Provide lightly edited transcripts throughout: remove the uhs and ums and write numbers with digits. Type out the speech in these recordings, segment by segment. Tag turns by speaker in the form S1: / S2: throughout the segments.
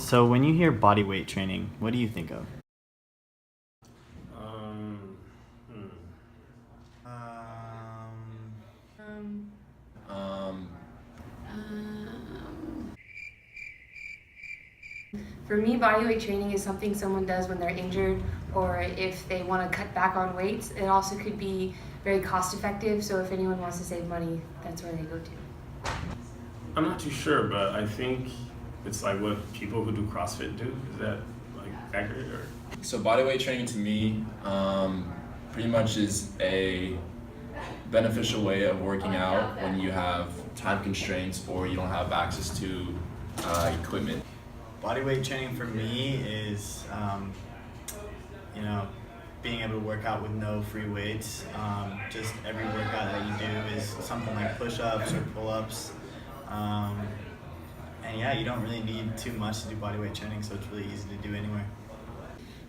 S1: So when you hear body weight training, what do you think of?
S2: Um, hmm.
S3: Um,
S4: Um,
S3: um,
S4: um, for me, bodyweight training is something someone does when they're injured or if they want to cut back on weights. It also could be very cost effective, so if anyone wants to save money, that's where they go to.
S2: I'm not too sure, but I think it's like what people who do CrossFit do. Is that like accurate or?
S3: so bodyweight training to me pretty much is a beneficial way of working out when you have time constraints or you don't have access to equipment.
S5: Bodyweight training for me is, you know, being able to work out with no free weights. Just every workout that you do is something like push-ups or pull-ups. Um, and yeah, you don't really need too much to do bodyweight training, so it's really easy to do anywhere.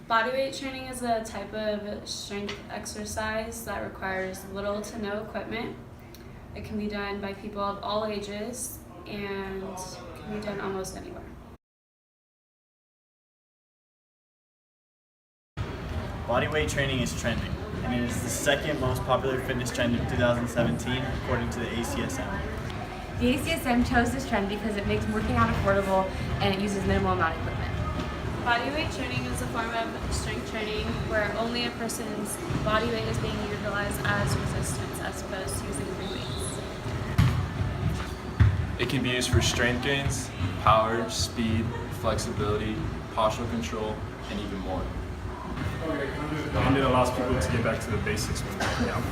S6: Bodyweight training is a type of strength exercise that requires little to no equipment. It can be done by people of all ages and can be done almost anywhere.
S1: Bodyweight training is trending, and it is the second most popular fitness trend of 2017 according to the ACSM.
S7: The ACSM chose this trend because it makes working out affordable and it uses minimal amount of equipment.
S6: Bodyweight training is a form of strength training where only a person's body weight is being utilized as resistance as opposed to using free weights.
S8: It can be used for strength gains, power, speed, flexibility, postural control, and even more.
S2: And it allows people to get back to the basics when working out.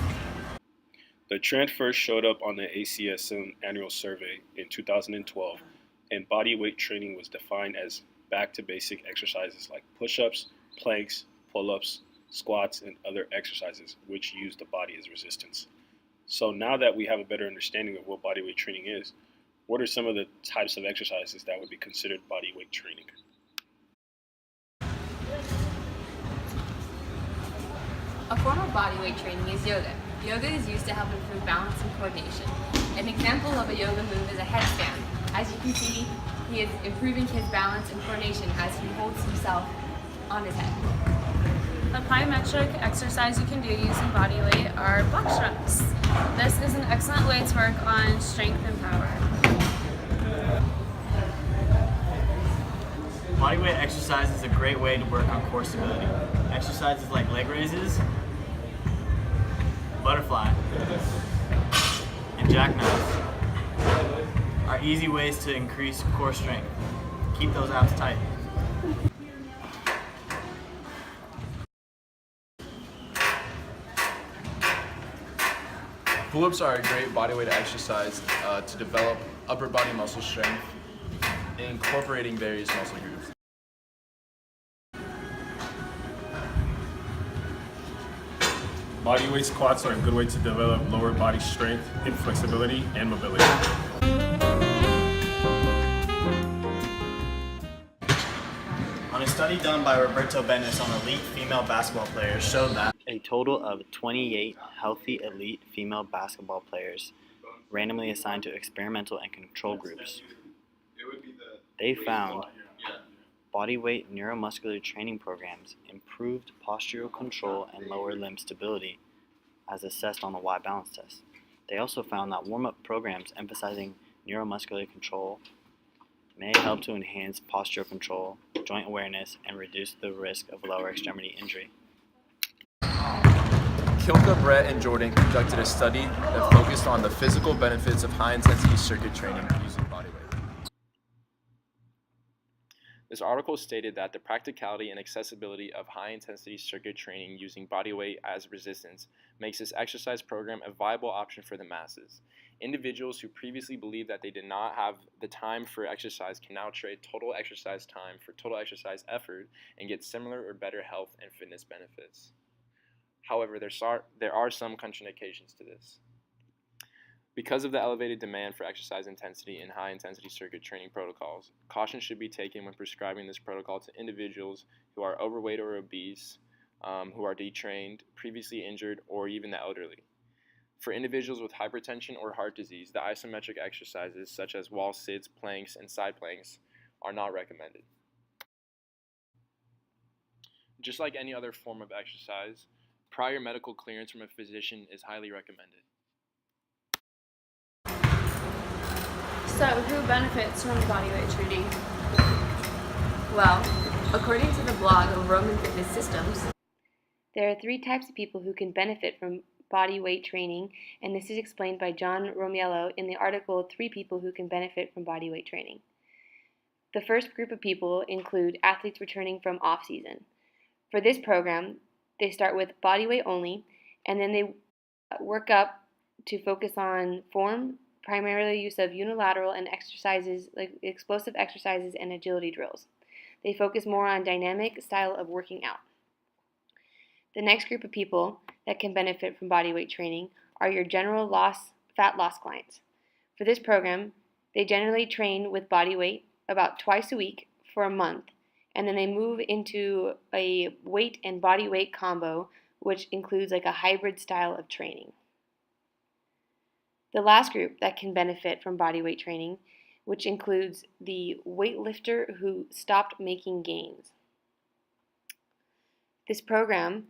S9: The trend first showed up on the ACSM annual survey in 2012, and body weight training was defined as back to basic exercises like push-ups, planks, pull-ups, squats, and other exercises which use the body as resistance. So now that we have a better understanding of what body weight training is, what are some of the types of exercises that would be considered body weight training?
S7: A form of bodyweight training is yoga. Yoga is used to help improve balance and coordination. An example of a yoga move is a headstand. As you can see, he is improving his balance and coordination as he holds himself on his head.
S6: A plyometric exercise you can do using body weight are box jumps. This is an excellent way to work on strength and power.
S1: Bodyweight exercise is a great way to work on core stability. Exercises like leg raises, butterfly, and jackknives are easy ways to increase core strength. Keep those abs tight.
S8: Pull-ups are a great bodyweight exercise to develop upper body muscle strength, incorporating various muscle groups.
S2: Bodyweight squats are a good way to develop lower body strength, hip flexibility, and mobility.
S1: On a study done by Roberto Benes on elite female basketball players showed that a total of 28 healthy elite female basketball players randomly assigned to experimental and control groups. They found bodyweight neuromuscular training programs improved postural control and lower limb stability as assessed on the Y balance test. They also found that warm-up programs emphasizing neuromuscular control may help to enhance postural control, joint awareness, and reduce the risk of lower extremity injury.
S8: Kilka, Brett, and Jordan conducted a study that focused on the physical benefits of high-intensity circuit training using bodyweight.
S10: This article stated that the practicality and accessibility of high-intensity circuit training using bodyweight as resistance makes this exercise program a viable option for the masses. Individuals who previously believed that they did not have the time for exercise can now trade total exercise time for total exercise effort and get similar or better health and fitness benefits. However, there are some contraindications to this. Because of the elevated demand for exercise intensity in high-intensity circuit training protocols, caution should be taken when prescribing this protocol to individuals who are overweight or obese, who are detrained, previously injured, or even the elderly. For individuals with hypertension or heart disease, the isometric exercises such as wall sits, planks, and side planks are not recommended. Just like any other form of exercise, prior medical clearance from a physician is highly recommended.
S6: So, who benefits from bodyweight training?
S7: Well, according to the blog of Roman Fitness Systems,
S4: There are 3 types of people who can benefit from body weight training, and this is explained by John Romiello in the article 3 People Who Can Benefit from Body Weight Training. The first group of people include athletes returning from off-season. For this program, they start with body weight only, and then they work up to focus on form, primarily use of unilateral and exercises like explosive exercises and agility drills. They focus more on dynamic style of working out. The next group of people that can benefit from bodyweight training are your general fat loss clients. For this program, they generally train with bodyweight about twice a week for a month, and then they move into a weight and body weight combo, which includes like a hybrid style of training. The last group that can benefit from bodyweight training, which includes the weightlifter who stopped making gains. This program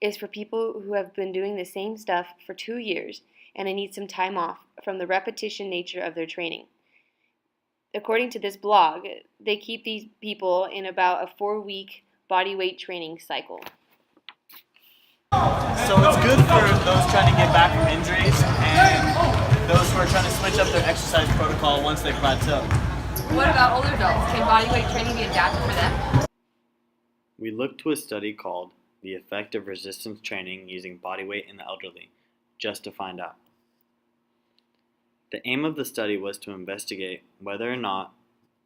S4: is for people who have been doing the same stuff for 2 years and they need some time off from the repetition nature of their training. According to this blog, they keep these people in about a 4-week bodyweight training cycle.
S5: So it's good for those trying to get back from injuries and those who are trying to switch up their exercise protocol once they plateau.
S7: what about older adults? Can bodyweight training be adapted for them?
S1: We looked to a study called The Effect of Resistance Training Using Bodyweight in the Elderly, just to find out. The aim of the study was to investigate whether or not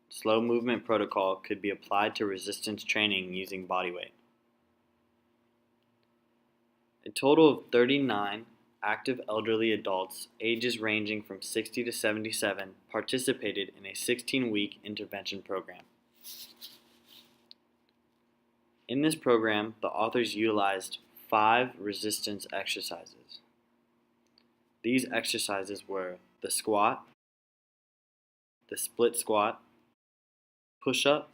S1: slow movement protocol could be applied to resistance training using bodyweight. A total of 39 active elderly adults, ages ranging from 60 to 77, participated in a 16-week intervention program. In this program, the authors utilized 5 resistance exercises. These exercises were the squat, the split squat, push-up,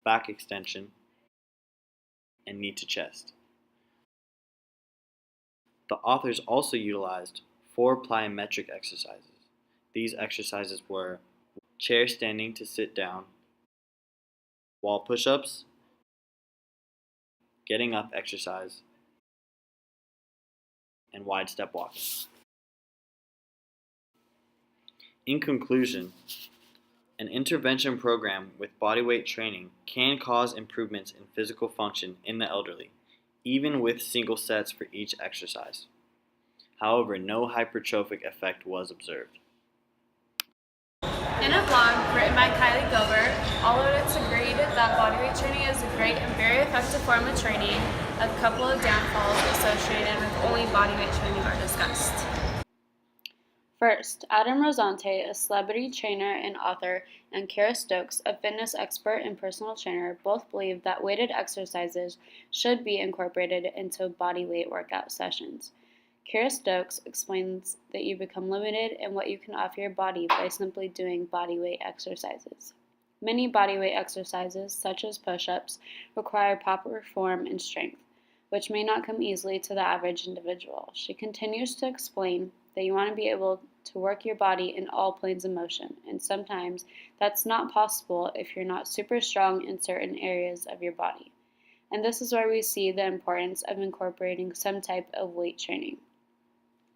S1: back extension, and knee to chest. The authors also utilized 4 plyometric exercises. These exercises were chair standing to sit down, wall push-ups, getting up exercise, and wide step walking. In conclusion, an intervention program with bodyweight training can cause improvements in physical function in the elderly, even with single sets for each exercise. However, no hypertrophic effect was observed.
S6: In a blog written by Kylie Gilbert, all adults agreed that bodyweight training is a great and very effective form of training. A couple of downfalls associated with only bodyweight training are discussed. First, Adam Rosante, a celebrity trainer and author, and Kara Stokes, a fitness expert and personal trainer, both believe that weighted exercises should be incorporated into bodyweight workout sessions. Kara Stokes explains that you become limited in what you can offer your body by simply doing bodyweight exercises. Many bodyweight exercises, such as push-ups, require proper form and strength, which may not come easily to the average individual. She continues to explain that you want to be able to work your body in all planes of motion, and sometimes that's not possible if you're not super strong in certain areas of your body. And this is where we see the importance of incorporating some type of weight training.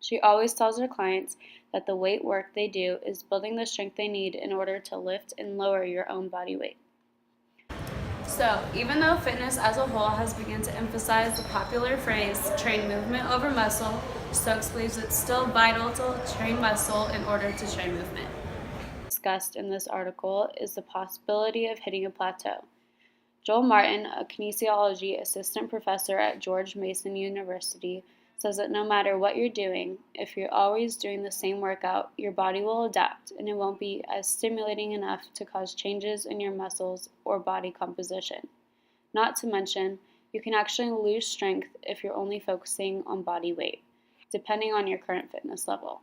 S6: She always tells her clients that the weight work they do is building the strength they need in order to lift and lower your own body weight. So, even though fitness as a whole has begun to emphasize the popular phrase, train movement over muscle, Stokes believes it's still vital to train muscle in order to train movement. Discussed in this article is the possibility of hitting a plateau. Joel Martin, a kinesiology assistant professor at George Mason University, says that no matter what you're doing, if you're always doing the same workout, your body will adapt and it won't be as stimulating enough to cause changes in your muscles or body composition. Not to mention, you can actually lose strength if you're only focusing on body weight, depending on your current fitness level.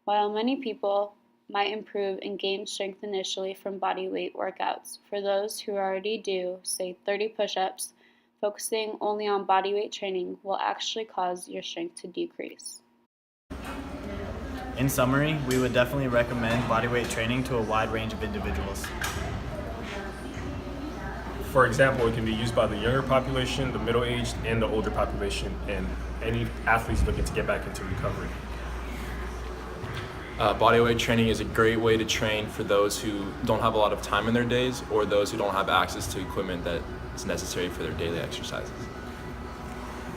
S6: While many people might improve and gain strength initially from body weight workouts. For those who already do, say 30 push-ups, focusing only on body weight training will actually cause your strength to decrease.
S5: In summary, we would definitely recommend bodyweight training to a wide range of individuals.
S2: For example, it can be used by the younger population, the middle-aged, and the older population, and any athletes looking to get back into recovery.
S8: Bodyweight training is a great way to train for those who don't have a lot of time in their days or those who don't have access to equipment that is necessary for their daily exercises.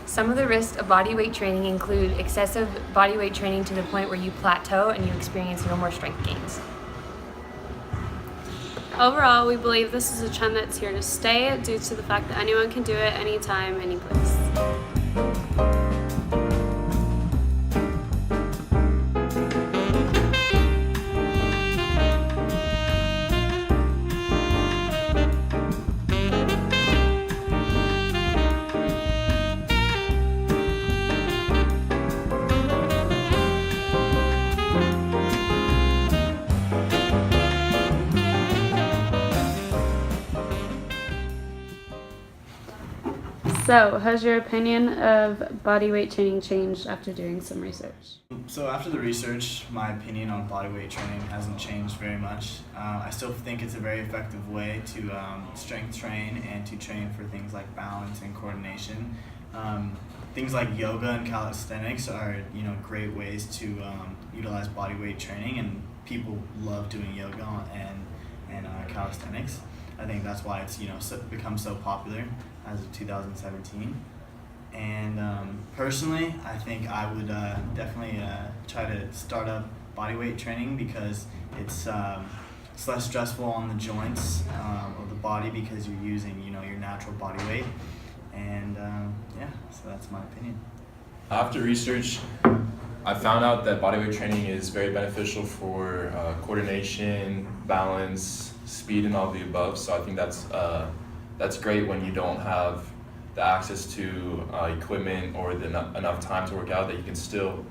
S4: Some of the risks of bodyweight training include excessive bodyweight training to the point where you plateau and you experience no more strength gains.
S6: Overall, we believe this is a trend that's here to stay due to the fact that anyone can do it anytime, any place. So, has your opinion of bodyweight training changed after doing some research?
S5: So after the research, my opinion on bodyweight training hasn't changed very much. I still think it's a very effective way to strength train and to train for things like balance and coordination. Things like yoga and calisthenics are great ways to utilize bodyweight training, and people love doing yoga and calisthenics. I think that's why it's become so popular as of 2017. And personally, I think I would definitely try to start up bodyweight training because it's less stressful on the joints of the body because you're using your natural body weight. And so that's my opinion.
S3: After research, I found out that bodyweight training is very beneficial for coordination, balance, speed, and all of the above. So I think that's great when you don't have the access to equipment or enough time to work out, that you can still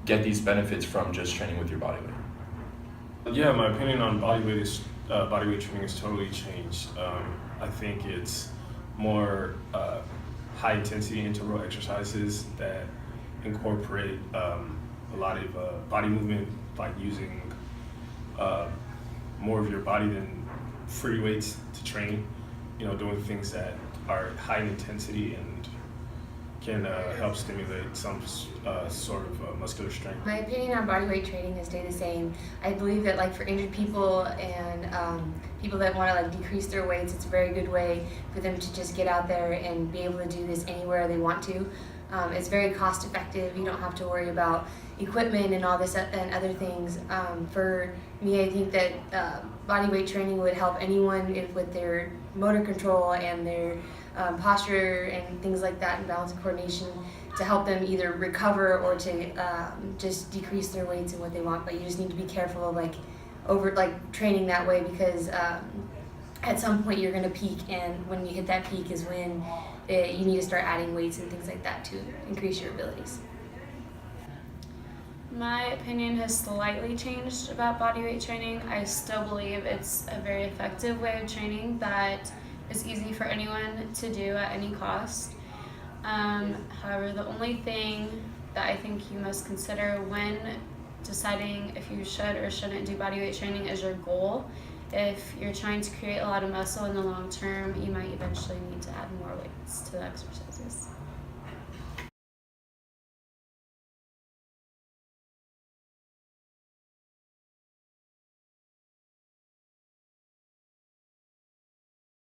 S3: get these benefits from just training with your body weight.
S2: Yeah, my opinion on bodyweight training has totally changed. I think it's more high intensity interval exercises that incorporate a lot of body movement, like using more of your body than free weights to train. Doing things that are high in intensity and can help stimulate some sort of muscular strength.
S4: My opinion on bodyweight training has stayed the same. I believe that for injured people and people that want to decrease their weights, it's a very good way for them to just get out there and be able to do this anywhere they want to. It's very cost effective. You don't have to worry about equipment and all this and other things. For me, I think that bodyweight training would help anyone with their motor control and their posture and things like that, and balance and coordination, to help them either recover or to just decrease their weights and what they want. But you just need to be careful of training that way, because at some point you're going to peak, and when you hit that peak is when you need to start adding weights and things like that to increase your abilities.
S6: My opinion has slightly changed about bodyweight training. I still believe it's a very effective way of training that is easy for anyone to do at any cost. However, the only thing that I think you must consider when deciding if you should or shouldn't do bodyweight training is your goal. If you're trying to create a lot of muscle in the long term, you might eventually need to add more weights to the exercises.